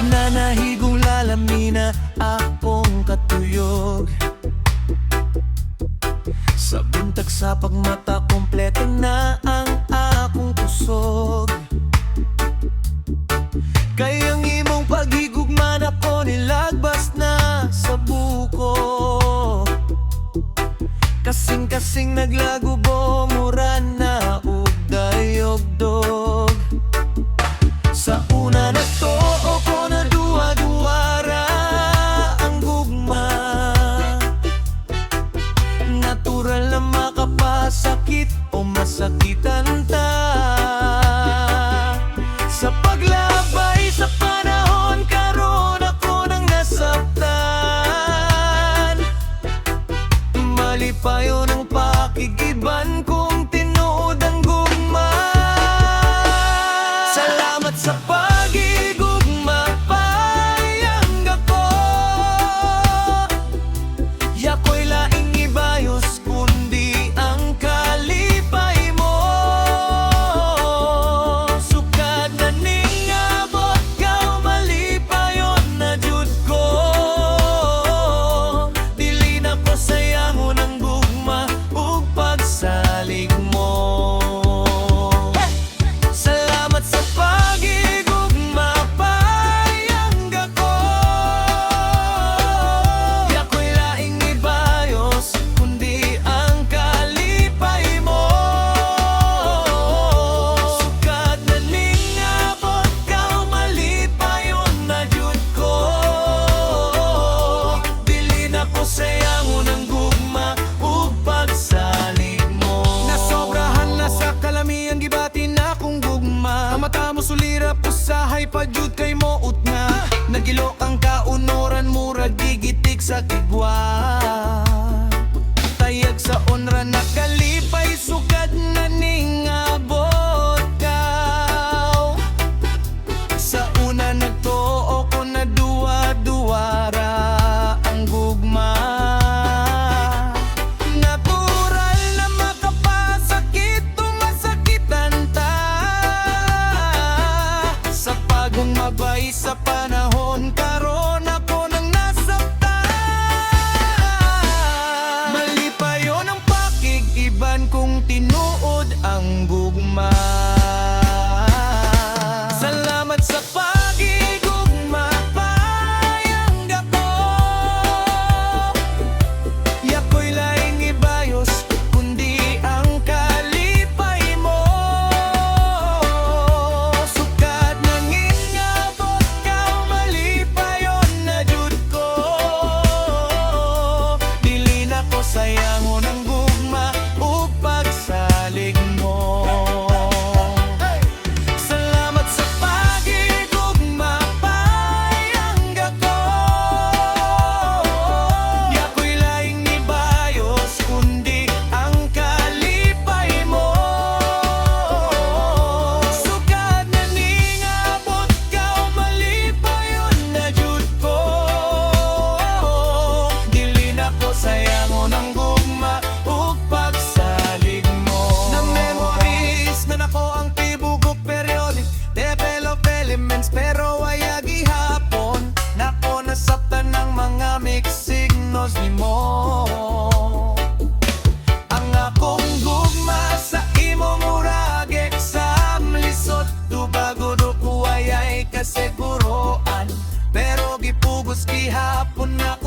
Nanahigong lalamina akong katuyog. Sa buntag sa pagmata, kompleto na ang akong kusog. Kayang imong paghigugman ako nilagbas na sa buko. Kasing-kasing naglagubo, mura na ug dayog-dog. Sa una na to, ako na duwa-duwara ang gugma. Natural na makapasakit o masakitan ta. Sa paglabay sa panahon, karon ako nang nasaktan. Mali pa yun ang pakikiban kung tinuod ang gugma. Salamat sa pagigugma, payang ako. Yako'y laing ibayos, kundi ang kalipay mo. Sukad na ning abot, kaw malipayon na jud ko. Dili na ko sayangon ang gugma ug pagsalig mo. Salamat sa pagigugma, payang ako. Yako'y laing ibayos, kundi ang kalipay mo. Sukad na ning abot, kaw malipayon na jud ko. Dili na ko sayangon ang gugma ug pagsalig mo. Nasobrahan na sa kalami ang gibati na kong gugma. Ang mata mo sulira, pusahay pa jud kay mo utna. Nagilok ang kaunoran, murag gigitik sa kigwa. Tayag sa onra na kalipay, sukad na ning abot kaw. Sa una nagtuo ko na duwa-duwara ang gugma. Natural na makapasakit o masakitan ta. Sa pagumabay sa panahon, karon ako nang nasaktan. Mali pa yun ang pakikiban kung tinuod ang gugma. Salamat sa pagigugma, payang ako. Yako'y laing ibayos, kundi ang kalipay mo. Sukad na ngingabot, kaw malipayon na jud ko. Dili na ko sayangon ang gugma ug pagsalig mo. Salamat sa pagigugma, payang ako. Yako'y laing ibayos, kundi ang kalipay mo. Sukad na ning abot, kaw malipayon na jud ko. Dili na ko sayangon ang gugma ug pagsalig mo. Na memories na nako ang tibugok periodic, develop elements pero waya gihapon. Nako nasabtan ng mga mixed signals ni mo. Ang akong gugma sa imo murag exam lisod. Dubago do kuwayay kasiguroan, pero gipugos gihapon na